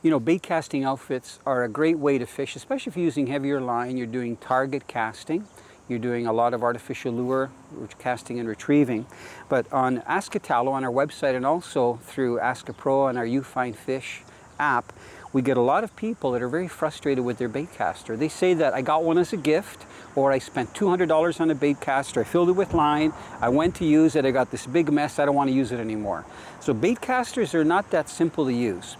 You know, bait casting outfits are a great way to fish, especially if you're using heavier line, you're doing target casting, you're doing a lot of artificial lure casting and retrieving. But on Ask Italo, on our website, and also through Ask a Pro and our You Find Fish app, we get a lot of people that are very frustrated with their bait caster. They say that I got one as a gift, or I spent $200 on a bait caster, I filled it with line, I went to use it, I got this big mess, I don't want to use it anymore. So bait casters are not that simple to use.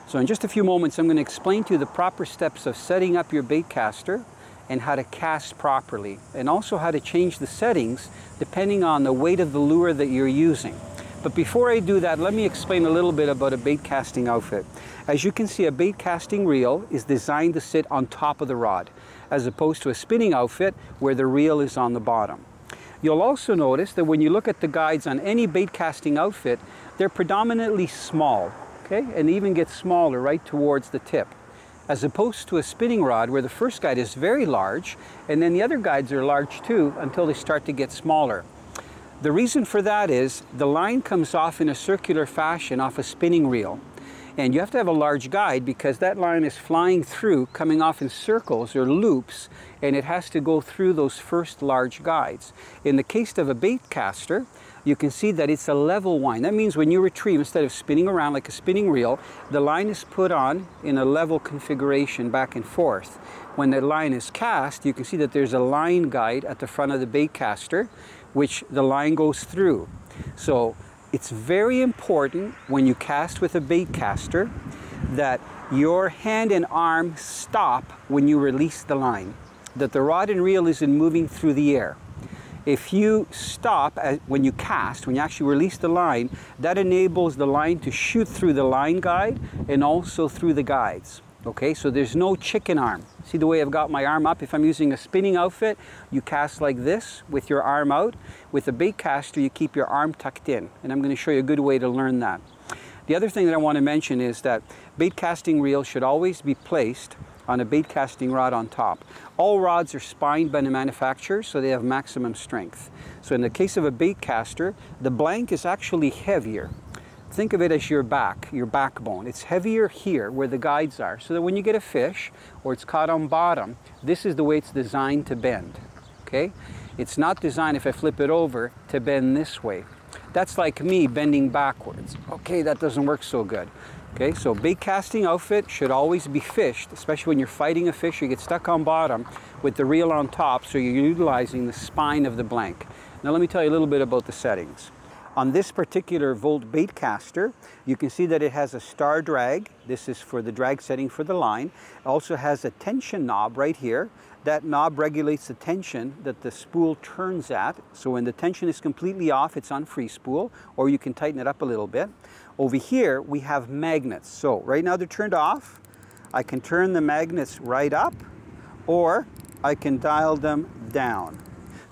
So in just a few moments, I'm going to explain to you the proper steps of setting up your bait caster and how to cast properly, and also how to change the settings depending on the weight of the lure that you're using. But before I do that, let me explain a little bit about a bait casting outfit. As you can see, a bait casting reel is designed to sit on top of the rod, as opposed to a spinning outfit where the reel is on the bottom. You'll also notice that when you look at the guides on any bait casting outfit, they're predominantly small. Okay, and even get smaller right towards the tip, as opposed to a spinning rod where the first guide is very large and then the other guides are large too until they start to get smaller. The reason for that is the line comes off in a circular fashion off a spinning reel, and you have to have a large guide because that line is flying through, coming off in circles or loops, and it has to go through those first large guides. In the case of a bait caster, you can see that it's a level wind. That means when you retrieve, instead of spinning around like a spinning reel, the line is put on in a level configuration back and forth. When the line is cast, you can see that there's a line guide at the front of the bait caster, which the line goes through. So it's very important when you cast with a bait caster that your hand and arm stop when you release the line, that the rod and reel isn't moving through the air. If you stop when you cast, when you actually release the line, that enables the line to shoot through the line guide and also through the guides. Okay, so there's no chicken arm. See the way I've got my arm up? If I'm using a spinning outfit, you cast like this with your arm out. With a bait caster, you keep your arm tucked in. And I'm going to show you a good way to learn that. The other thing that I want to mention is that bait casting reels should always be placed on a bait casting rod on top. All rods are spined by the manufacturer, so they have maximum strength. So in the case of a bait caster, the blank is actually heavier. Think of it as your backbone. It's heavier here where the guides are, so that when you get a fish or it's caught on bottom, this is the way it's designed to bend. Okay? It's not designed, if I flip it over, to bend this way. That's like me bending backwards. Okay, that doesn't work so good. Okay, so bait casting outfit should always be fished, especially when you're fighting a fish, you get stuck on bottom with the reel on top, so you're utilizing the spine of the blank. Now let me tell you a little bit about the settings. On this particular Volt bait caster, you can see that it has a star drag. This is for the drag setting for the line. It also has a tension knob right here. That knob regulates the tension that the spool turns at. So when the tension is completely off, it's on free spool, or you can tighten it up a little bit. Over here, we have magnets. So right now they're turned off. I can turn the magnets right up, or I can dial them down.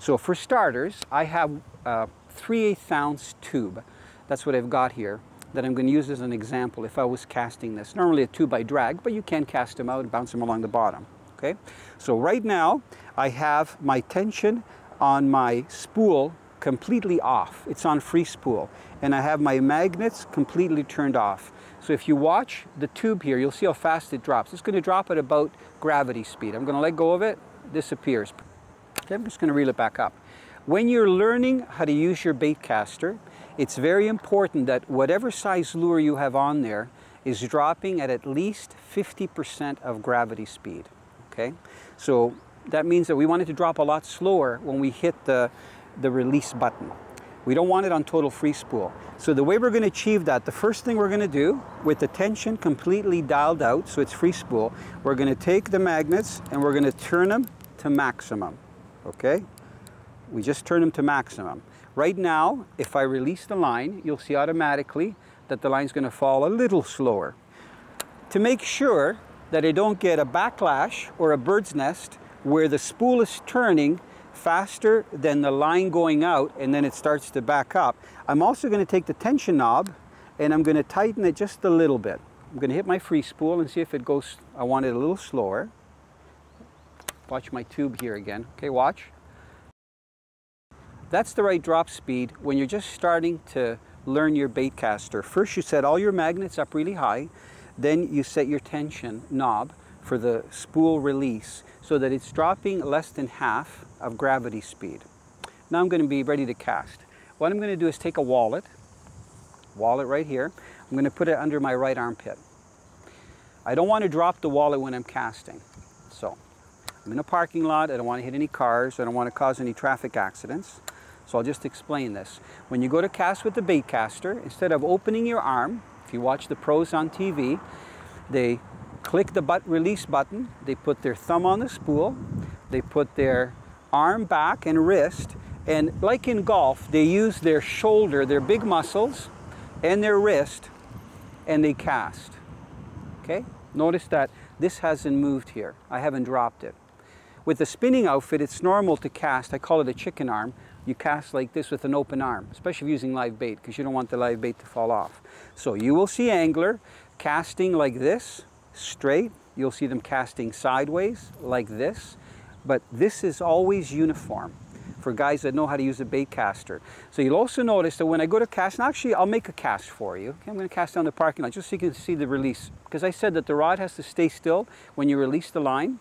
So for starters, I have a 3/8 ounce tube. That's what I've got here that I'm going to use as an example if I was casting this. Normally a tube I drag, but you can cast them out and bounce them along the bottom. Okay, so right now I have my tension on my spool completely off. It's on free spool, and I have my magnets completely turned off. So if you watch the tube here, you'll see how fast it drops. It's going to drop at about gravity speed. I'm going to let go of it, it disappears. Okay, I'm just going to reel it back up. When you're learning how to use your bait caster, it's very important that whatever size lure you have on there is dropping at least 50% of gravity speed. Okay, so that means that we want it to drop a lot slower when we hit the release button. We don't want it on total free spool. So the way we're going to achieve that, the first thing we're going to do, with the tension completely dialed out, so it's free spool, we're going to take the magnets and we're going to turn them to maximum. Okay, we just turn them to maximum. Right now, if I release the line, you'll see automatically that the line's going to fall a little slower. To make sure that I don't get a backlash or a bird's nest where the spool is turning faster than the line going out and then it starts to back up, I'm also going to take the tension knob and I'm going to tighten it just a little bit. I'm going to hit my free spool and see if it goes, I want it a little slower. Watch my tube here again. Okay, watch. That's the right drop speed when you're just starting to learn your bait caster. First you set all your magnets up really high, Then you set your tension knob for the spool release so that it's dropping less than half of gravity speed. Now I'm going to be ready to cast. What I'm going to do is take a wallet right here. I'm going to put it under my right armpit. I don't want to drop the wallet when I'm casting. So I'm in a parking lot. I don't want to hit any cars. I don't want to cause any traffic accidents. So I'll just explain this. When you go to cast with the bait caster, instead of opening your arm, if you watch the pros on TV, they click the release button, they put their thumb on the spool, they put their arm back and wrist, and like in golf, they use their shoulder, their big muscles, and their wrist, and they cast. Okay? Notice that this hasn't moved here. I haven't dropped it. With the spinning outfit, it's normal to cast, I call it a chicken arm. You cast like this with an open arm, especially if using live bait, because you don't want the live bait to fall off. So you will see angler casting like this, straight. You'll see them casting sideways like this, but this is always uniform for guys that know how to use a bait caster. So you'll also notice that when I go to cast, and actually I'll make a cast for you. Okay, I'm going to cast down the parking lot just so you can see the release, because I said that the rod has to stay still when you release the line.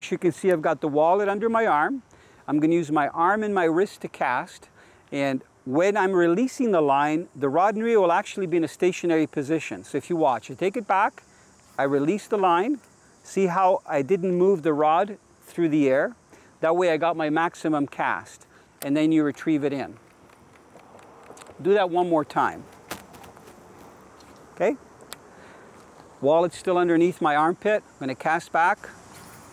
As you can see, I've got the wallet under my arm. I'm going to use my arm and my wrist to cast, and when I'm releasing the line, the rod and reel will actually be in a stationary position. So if you watch, I take it back, I release the line, see how I didn't move the rod through the air? That way I got my maximum cast, and then you retrieve it in. Do that one more time. Okay? Wallet's still underneath my armpit. I'm going to cast back,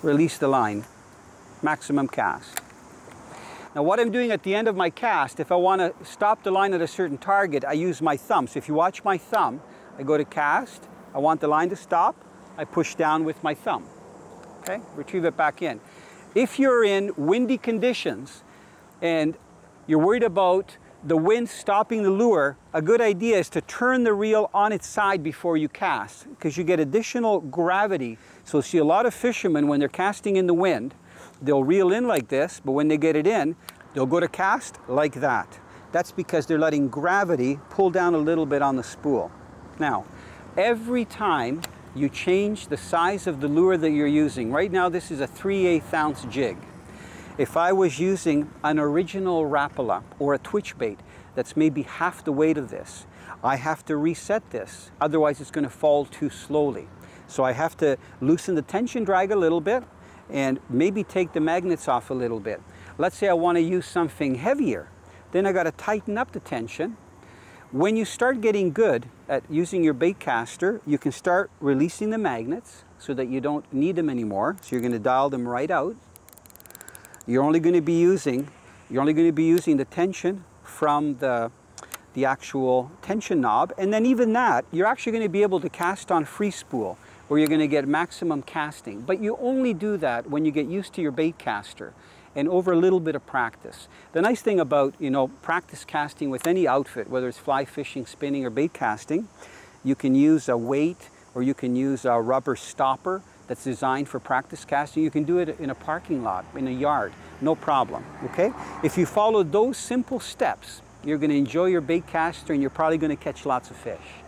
release the line, maximum cast. Now what I'm doing at the end of my cast, if I want to stop the line at a certain target, I use my thumb. So if you watch my thumb, I go to cast, I want the line to stop, I push down with my thumb. Okay, retrieve it back in. If you're in windy conditions and you're worried about the wind stopping the lure, a good idea is to turn the reel on its side before you cast, because you get additional gravity. So see a lot of fishermen, when they're casting in the wind, they'll reel in like this, but when they get it in, they'll go to cast like that. That's because they're letting gravity pull down a little bit on the spool. Now, every time you change the size of the lure that you're using, right now this is a 3/8 ounce jig. If I was using an original Rapala or a twitch bait that's maybe half the weight of this, I have to reset this, otherwise it's going to fall too slowly. So I have to loosen the tension drag a little bit and maybe take the magnets off a little bit. Let's say I want to use something heavier, then I got to tighten up the tension. When you start getting good at using your bait caster, you can start releasing the magnets so that you don't need them anymore. So you're going to dial them right out. You're only going to be using the tension from the actual tension knob, and then even that, you're actually going to be able to cast on free spool, where you're going to get maximum casting. But you only do that when you get used to your bait caster and over a little bit of practice. The nice thing about, practice casting with any outfit, whether it's fly fishing, spinning, or bait casting, you can use a weight or you can use a rubber stopper that's designed for practice casting. You can do it in a parking lot, in a yard, no problem, okay? If you follow those simple steps, you're going to enjoy your bait caster and you're probably going to catch lots of fish.